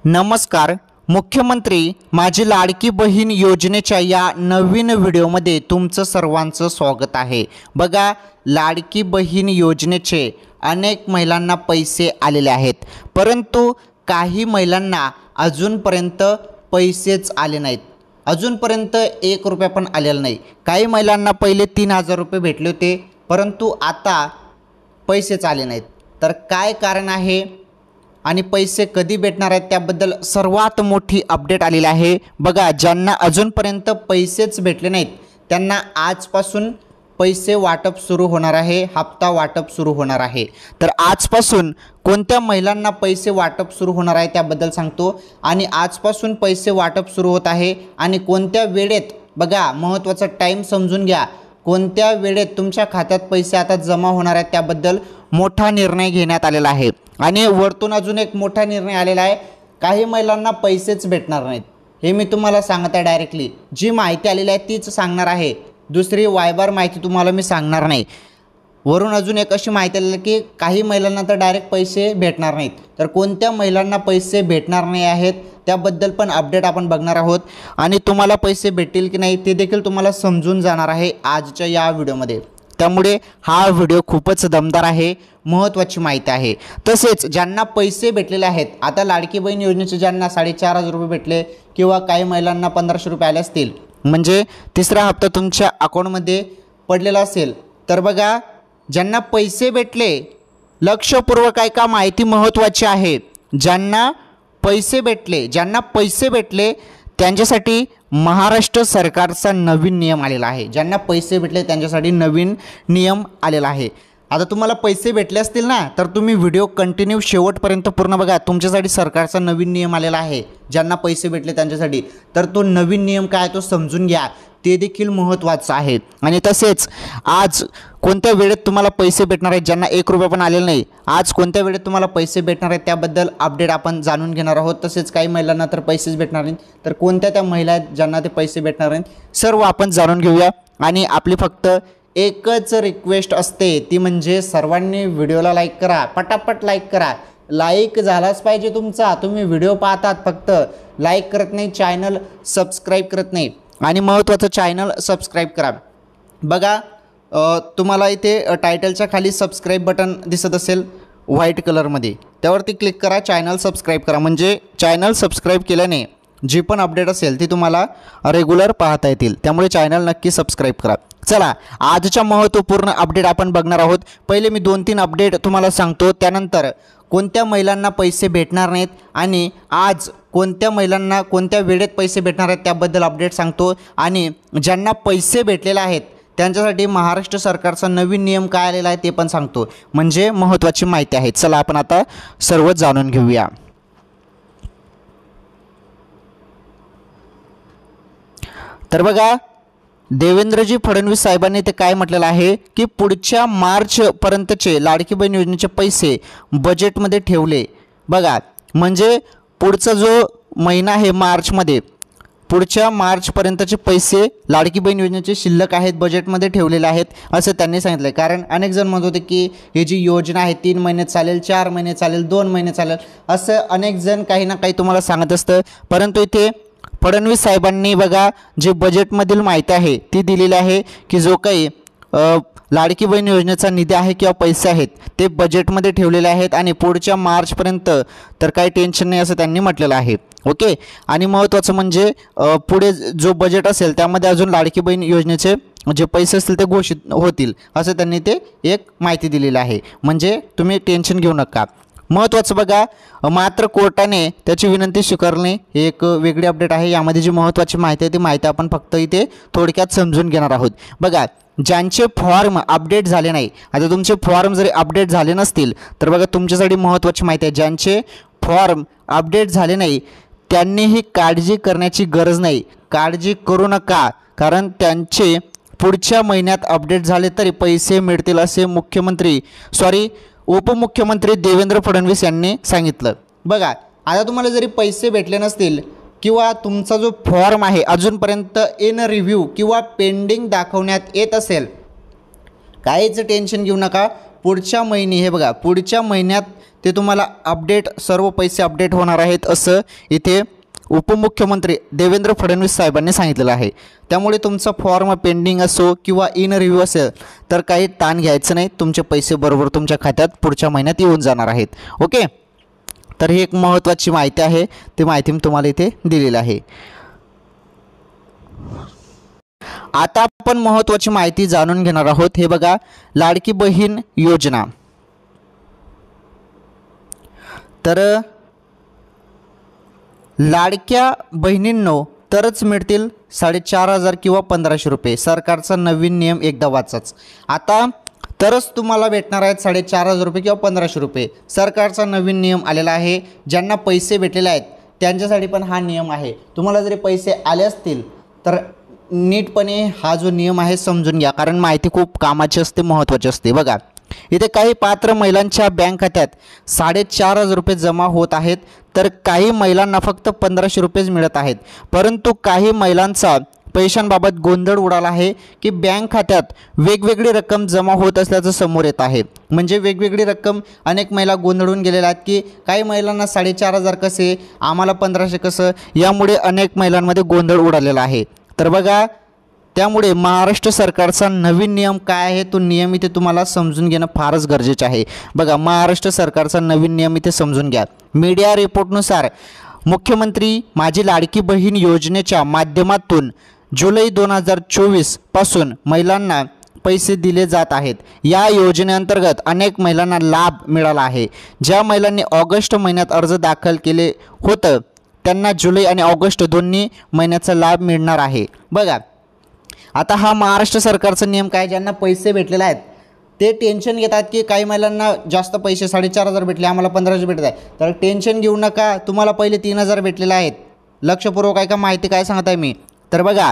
नमस्कार. मुख्यमंत्री माझी लाडकी बहीण योजनेच्या या नवीन व्हिडिओमध्ये तुमचं सर्वांचं स्वागत आहे. बघा, लाडकी बहीण योजनेचे अनेक महिलांना पैसे आलेले आहेत, परंतु काही महिलांना अजूनपर्यंत पैसेच आले नाहीत. अजूनपर्यंत 1 रुपया पण आलेला नाही. काही महिलांना पहिले 3000 रुपये भेटले होते, परंतु आता पैसेच आले नाहीत. तर काय कारण आहे आणि पैसे कधी भेटणार आहेत त्याबद्दल सर्वात मोठी अपडेट आलेली आहे. बघा, ज्यांना अजूनपर्यंत पैसेच भेटले नाहीत त्यांना आजपासून पैसे वाटप सुरू होणार आहे, हप्ता वाटप सुरू होणार आहे. तर आजपासून कोणत्या महिलांना पैसे वाटप सुरू होणार आहे त्याबद्दल सांगतो. आणि आजपासून पैसे वाटप सुरू होत आहे आणि कोणत्या वेळेत, बघा महत्त्वाचा टाईम समजून घ्या, कोणत्या वेळेत तुमच्या खात्यात पैसे आता जमा होणार आहेत त्याबद्दल मोठा निर्णय घेण्यात आलेला आहे. आणि वरतून अजून एक मोठा निर्णय आलेला आहे, काही महिलांना पैसेच भेटणार नाहीत. हे मी तुम्हाला सांगत आहे डायरेक्टली. जी माहिती आलेली आहे तीच सांगणार आहे, दुसरी वायबार माहिती तुम्हाला मी सांगणार नाही. वरून अजून एक अशी माहिती आलेली की काही महिलांना तर डायरेक्ट पैसे भेटणार नाहीत. तर कोणत्या महिलांना पैसे भेटणार नाही आहेत त्याबद्दल पण अपडेट आपण बघणार आहोत. आणि तुम्हाला पैसे भेटतील की नाही ते देखील तुम्हाला समजून जाणार आहे आजच्या या व्हिडिओमध्ये. त्यामुळे हा व्हिडिओ खूपच दमदार आहे, महत्त्वाची माहिती आहे. तसेच ज्यांना पैसे भेटलेले आहेत, आता लाडकी बहीण योजनेचे ज्यांना 4500 रुपये भेटले किंवा काही महिलांना 1500 रुपये आले असतील, म्हणजे तिसरा हप्ता तुमच्या अकाउंटमध्ये पडलेला असेल, तर बघा, ज्यांना पैसे भेटले, लक्षपूर्वक ऐका, माहिती महत्त्वाची आहे. ज्यांना पैसे भेटले त्यांच्यासाठी महाराष्ट्र सरकारचा नवीन नियम आलेला आहे. ज्यांना पैसे भेटले त्यांच्यासाठी नवीन नियम आलेला आहे. आता तुम्हाला पैसे भेटले असतील ना, तर तुम्ही व्हिडिओ कंटिन्यू शेवटपर्यंत पूर्ण बघा. तुमच्यासाठी सरकारचा नवीन नियम आलेला आहे ज्यांना पैसे भेटले त्यांच्यासाठी. तर तो नवीन नियम काय तो समजून घ्या, ते देखील महत्त्वाचं आहे. आणि तसेच आज कोणत्या वेळेत तुम्हाला पैसे भेटणार आहेत, ज्यांना 1 रुपया पण आलेला नाही, आज कोणत्या वेळेत तुम्हाला पैसे भेटणार आहेत त्याबद्दल अपडेट आपण जाणून घेणार आहोत. तसेच काही महिलांना तर पैसेच भेटणार नाहीत, तर कोणत्या त्या महिला आहेत ज्यांना ते पैसे भेटणार नाहीत, सर्व आपण जाणून घेऊया. आणि आपली फक्त एकच रिक्वेस्ट असते, ती म्हणजे सर्वांनी व्हिडिओला लाईक करा, पटापट लाईक करा. लाईक झालाच पाहिजे तुमचा. तुम्ही व्हिडिओ पाहतात, फक्त लाईक करत नाही, चॅनल सबस्क्राईब करत नाही. आणि महत्त्वाचं, चॅनल सबस्क्राईब करा. बघा, तुम्हाला इथे टायटलच्या खाली सबस्क्राईब बटन दिसत असेल व्हाईट कलरमध्ये, त्यावरती क्लिक करा, चॅनल सबस्क्राईब करा. म्हणजे चॅनल सबस्क्राईब केल्याने जी पण अपडेट असेल ती तुम्हाला रेग्युलर पाहता येतील. त्यामुळे चॅनल नक्की सबस्क्राईब करा. चला, आजच्या महत्त्वपूर्ण अपडेट आपण बघणार आहोत. पहिले मी 2-3 अपडेट तुम्हाला सांगतो, त्यानंतर कोणत्या महिलांना पैसे भेटणार नाहीत आणि आज कोणत्या महिलांना कोणत्या वेळेत पैसे भेटणार आहेत त्याबद्दल अपडेट सांगतो. आणि ज्यांना पैसे भेटलेले आहेत त्यांच्यासाठी महाराष्ट्र सरकारचा नवीन नियम काय आलेला आहे ते पण सांगतो. म्हणजे महत्त्वाची माहिती आहे. चला, आपण आता सर्व जाणून घेऊया. तर बघा, देवेंद्रजी फडणवीस साहेबांनी ते काय म्हटलेलं आहे की पुढच्या मार्चपर्यंतचे लाडकी बहीण योजनेचे पैसे बजेटमध्ये ठेवले. बघा, म्हणजे पुढचा जो महिना आहे मार्चमध्ये, पुढच्या मार्चपर्यंतचे पैसे लाडकी बहीण योजनेचे शिल्लक आहेत, बजेटमध्ये ठेवलेले आहेत असं त्यांनी सांगितलं आहे. कारण अनेक जण म्हणत होते की ही जी योजना आहे 3 महिने चालेल, 4 महिने चालेल, 2 महिने चालेल, असं अनेक जण काही ना काही तुम्हाला सांगत असतं. परंतु इथे फडणवीस साहेबांनी बघा, जे बजेटमधील माहिती आहे ती दिलेली आहे की जो काही लाडकी बहीण योजनेचा निधी आहे किंवा पैसे आहेत ते बजेटमध्ये ठेवलेले आहेत आणि पुढच्या मार्चपर्यंत तर काही टेन्शन नाही असं त्यांनी म्हटलेलं आहे. ओके. आणि महत्त्वाचं म्हणजे पुढे जो बजेट असेल त्यामध्ये अजून लाडकी बहीण योजनेचे जे पैसे असतील ते घोषित होतील असं त्यांनी ते एक माहिती दिलेली आहे. म्हणजे तुम्ही टेन्शन घेऊ नका. महत्त्वाचं बघा, मात्र कोर्टाने त्याची विनंती स्वीकारली, हे एक वेगळी अपडेट आहे. यामध्ये जी महत्त्वाची माहिती आहे ती माहिती आपण फक्त इथे थोडक्यात समजून घेणार आहोत. बघा, ज्यांचे फॉर्म अपडेट झाले नाही, आता तुमचे फॉर्म जरी अपडेट झाले नसतील तर बघा तुमच्यासाठी महत्त्वाची माहिती आहे, ज्यांचे फॉर्म अपडेट झाले नाही त्यांनीही काळजी करण्याची गरज नाही, काळजी करू नका. कारण त्यांचे पुढच्या महिन्यात अपडेट झाले तरी पैसे मिळतील असे उपमुख्यमंत्री देवेंद्र फडणवीस यांनी सांगितलं. बघा, आता तुम्हाला जरी पैसे भेटले नसतील किंवा तुमचा जो फॉर्म आहे अजूनपर्यंत इन रिव्ह्यू किंवा पेंडिंग दाखवण्यात येत असेल, काहीच टेन्शन घेऊ नका. पुढच्या महिने हे बघा पुढच्या महिन्यात ते तुम्हाला अपडेट सर्व पैसे अपडेट होणार आहेत असं इथे उपमुख्यमंत्री देवेंद्र फडणवीस साहेबांनी सांगितलेलं आहे। त्यामुळे तुमचा फॉर्म पेंडिंग असो किंवा इन रिव्ह्यू असेल तर काही ताण घ्यायचं नाही, तुमचे पैसे बरोबर तुमच्या खात्यात पुढच्या महिन्यात येऊन जाणार आहेत। ओके, तर ही एक महत्त्वाची माहिती आहे, ती माहिती मी तुम्हाला इथे दिलेली आहे। आता आपण महत्त्वाची माहिती जाणून घेणार आहोत। हे बघा लाडकी बहीण योजना, तर लाडक्या बहिणींनो तरच मिळतील 4,500 किंवा 1,500 रुपये। सरकारचा नवीन नियम एकदा वाचाच, आता तरच तुम्हाला भेटणार आहेत 4,500 रुपये किंवा 1,500 रुपये। सरकारचा नवीन नियम आलेला आहे, ज्यांना पैसे भेटलेले आहेत त्यांच्यासाठी पण हा नियम आहे। तुम्हाला जरी पैसे आले असतील तर नीटपणे हा जो नियम आहे समजून घ्या, कारण माहिती खूप कामाची असते, महत्त्वाची असते। बघा इथे काही पात्र महिलांच्या बँक खात्यात 4,500 रुपये जमा होत आहेत, तर काही महिलांना फक्त 1,500 रुपयेच मिळत आहेत। परंतु काही महिलांचा पैशांबाबत गोंधळ उडाला आहे की बँक खात्यात वेगवेगळी रक्कम जमा होत असल्याचं समोर येत आहे। म्हणजे वेगवेगळी रक्कम अनेक महिला गोंधळून गेलेल्या आहेत की काही महिलांना 4,500 कसे, आम्हाला 1,500 कसं, यामुळे अनेक महिलांमध्ये गोंधळ उडालेला आहे। तर बघा त्यामुळे महाराष्ट्र सरकारचा नवीन नियम काय आहे तो नियम इथे तुम्हाला समजून घेणं फारच गरजेचं आहे। बघा महाराष्ट्र सरकारचा नवीन नियम इथे समजून घ्या। मीडिया रिपोर्टनुसार मुख्यमंत्री माझी लाडकी बहीण योजनेच्या माध्यमातून जुलै 2024 पासून महिलांना पैसे दिले जात आहेत। या योजनेअंतर्गत अनेक महिलांना लाभ मिळाला आहे। ज्या महिलांनी ऑगस्ट महिन्यात अर्ज दाखल केले होतं त्यांना जुलै आणि ऑगस्ट दोन्ही महिन्याचा लाभ मिळणार आहे। बघा आता हा महाराष्ट्र सरकारचा नियम काय, ज्यांना पैसे भेटलेले आहेत ते टेन्शन घेतात की काही महिलांना जास्त पैसे 4,500 भेटले, आम्हाला 1,500 भेटत आहे, तर टेन्शन घेऊ नका, तुम्हाला पहिले 3,000 भेटलेले आहेत। लक्षपूर्वक आहे का माहिती काय सांगत आहे मी, तर बघा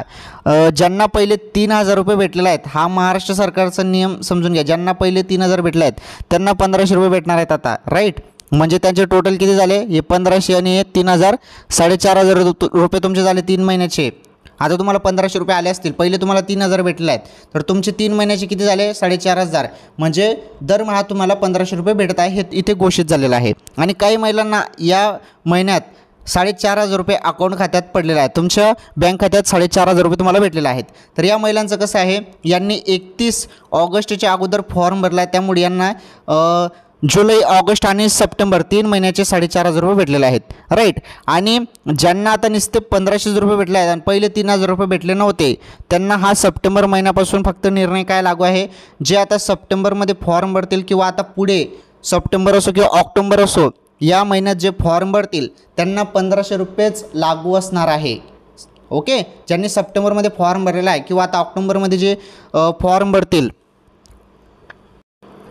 ज्यांना पहिले 3,000 रुपये भेटलेले आहेत, हा महाराष्ट्र सरकारचा नियम समजून घ्या। ज्यांना पहिले 3,000 भेटले आहेत त्यांना 1,500 रुपये भेटणार आहेत आता, राईट। म्हणजे त्यांचे टोटल किती झाले, हे 1,500 आणि हे 3,000, 4,500 रुपये तुमचे झाले 3 महिन्याचे। आता तुम्हाला 1,500 रुपये आले असतील, पहिले तुम्हाला 3,000 भेटले आहेत, तर तुमचे 3 महिन्याचे किती झाले 4,500, म्हणजे दरमहा तुम्हाला 1,500 रुपये भेटत आहे, हे इथे घोषित झालेलं आहे। आणि काही महिलांना या महिन्यात 4,500 रुपये अकाउंट खात्यात पडलेले आहेत, तुमच्या बँक खात्यात 4,500 रुपये तुम्हाला भेटलेले आहेत। तर या महिलांचं कसं आहे, यांनी 31 ऑगस्टच्या अगोदर फॉर्म भरला आहे, त्यामुळे यांना जुलै ऑगस्ट आणि सप्टेंबर 3 महिन्याचे 4,500 रुपये भेटलेले आहेत, राईट। आणि ज्यांना आता नुसते 1,500 रुपये भेटले आहेत आणि पहिले 3,000 रुपये भेटले नव्हते त्यांना हा सप्टेंबर महिन्यापासून फक्त निर्णय काय लागू आहे, जे आता सप्टेंबरमध्ये फॉर्म भरतील किंवा आता पुढे सप्टेंबर असो किंवा ऑक्टोबर असो या महिन्यात जे फॉर्म भरतील त्यांना 1,500 रुपयेच लागू असणार आहे। ओके, ज्यांनी सप्टेंबरमध्ये फॉर्म भरलेला आहे किंवा आता ऑक्टोबरमध्ये जे फॉर्म भरतील,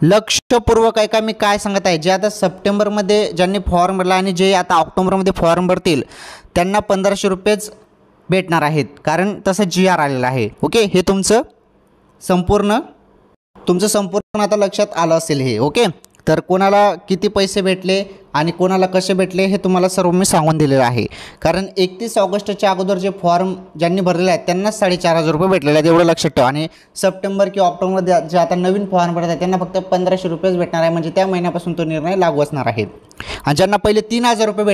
लक्षपूर्वक आहे का मी काय सांगत आहे, जे आता सप्टेंबरमध्ये ज्यांनी फॉर्म भरला आणि जे आता ऑक्टोबरमध्ये फॉर्म भरतील त्यांना 1,500 रुपयेच भेटणार आहेत, कारण तसं GR आलेलं आहे। ओके, हे तुमचं संपूर्ण आता लक्षात आलं असेल हे। ओके, तर कोणाला किती पैसे भेटले आणि कोणाला कसे भेटले हे तुम्हाला सर्व मी सांगून दिलेलं आहे, कारण 31 ऑगस्टच्या अगोदर जे फॉर्म ज्यांनी भरलेले आहेत त्यांनाच 4,500 रुपये भेटलेले आहेत, एवढं लक्षात ठेवा। आणि सप्टेंबर किंवा ऑक्टोबरमध्ये जे आता नवीन फॉर्म भरत आहेत त्यांना फक्त 1,500 रुपयेच भेटणार आहे, म्हणजे त्या महिन्यापासून तो निर्णय लागू असणार आहे। आणि ज्यांना पहिले 3,000 रुपये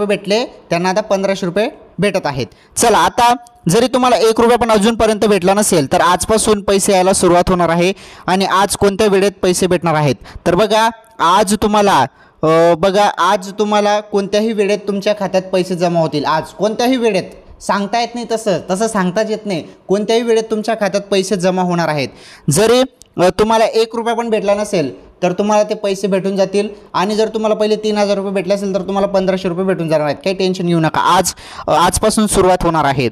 भेटले, त्यांना आता 1,500 रुपये भेटत आहेत। चला, आता जरी तुम्हाला 1 रुपया पण अजूनपर्यंत भेटला नसेल तर आजपासून पैसे यायला सुरुवात होणार आहे। आणि आज कोणत्या वेळेत पैसे भेटणार आहेत, तर बघा आज तुम्हाला कोणत्याही वेळेत तुमच्या खात्यात पैसे जमा होतील। आज कोणत्याही वेळेत सांगता येत नाही, तसं सांगताच येत नाही, कोणत्याही वेळेत तुमच्या खात्यात पैसे जमा होणार आहेत। जरी तुम्हाला 1 रुपया पण भेटला नसेल तर तुम्हाला ते पैसे भेटून जातील। आणि जर तुम्हाला पहिले 3,000 रुपये भेटले असेल तर तुम्हाला 1,500 रुपये भेटून जाणार आहेत, काही टेन्शन घेऊ नका, आजपासून सुरुवात होणार आहे।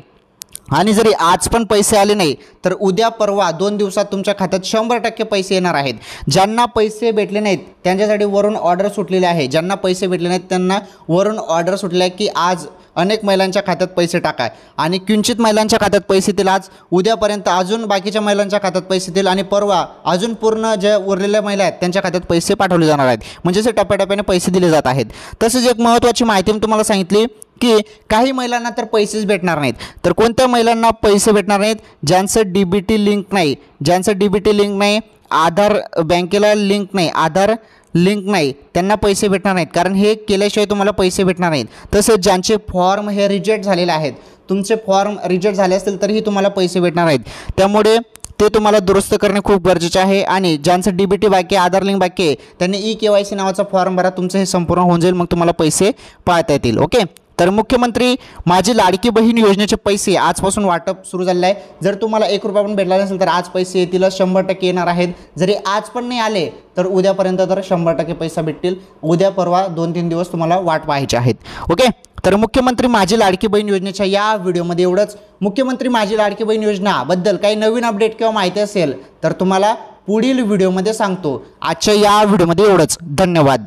आणि जरी आज पण पैसे आले नाही तर उद्या परवा 2 दिवसात तुमच्या खात्यात 100% पैसे येणार आहेत। ज्यांना पैसे भेटले नाहीत त्यांच्यासाठी वरून ऑर्डर सुटलेले आहे, ज्यांना पैसे भेटले नाहीत त्यांना वरून ऑर्डर सुटले आहे की आज अनेक महिलांच्या खात्यात पैसे टाका, आणि किंचित महिलांच्या खात्यात पैसे येतील आज, उद्यापर्यंत अजून बाकीच्या महिलांच्या खात्यात पैसे येतील, आणि परवा अजून पूर्ण ज्या उरलेल्या महिला आहेत त्यांच्या खात्यात पैसे पाठवले जाणार आहेत, म्हणजे असे टप्प्याटप्प्याने पैसे दिले जात आहेत। तसेच एक महत्त्वाची माहिती मी तुम्हाला सांगितली की काही महिलांना तर पैसेच भेटणार नाहीत, तर कोणत्या महिलांना पैसे भेटणार नाहीत, ज्यांचं DBT लिंक नाही, आधार बँकेला लिंक नाही, आधार लिंक नाही, त्यांना पैसे भेटणार नाहीत, कारण हे केल्याशिवाय तुम्हाला पैसे भेटणार नाहीत. तसेच ज्यांचे फॉर्म हे रिजेक्ट झालेले आहेत, तुमचे फॉर्म रिजेक्ट झाले असतील तरीही तुम्हाला पैसे भेटणार नाहीत. त्यामुळे ते तुम्हाला दुरुस्त करणे खूप गरजेचे आहे. आणि ज्यांचं DBT बाकी आहे, आधार लिंक बाकी आहे, त्यांनी eKYC नावाचा फॉर्म भरा. तुमचं हे संपूर्ण होऊन जाईल, मग तुम्हाला पैसे पाहता येतील. ओके. तर मुख्यमंत्री माझी लाडकी बहीण योजनेचे पैसे आजपासून वाटप सुरू झालेलं आहे. जर तुम्हाला 1 रुपया पण भेटला नसेल तर आज पैसे येतील, 100% येणार आहेत. जरी आज पण नाही आले तर उद्यापर्यंत तर 100% पैसा भेटतील. उद्या परवा 2-3 दिवस तुम्हाला वाट पाहायची आहेत. ओके. तर मुख्यमंत्री माझी लाडकी बहीण योजनेच्या या व्हिडिओमध्ये एवढंच. मुख्यमंत्री माझी लाडकी बहीण योजनाबद्दल काही नवीन अपडेट किंवा माहिती असेल तर तुम्हाला पुढील व्हिडिओमध्ये सांगतो. आजच्या या व्हिडिओमध्ये एवढंच. धन्यवाद.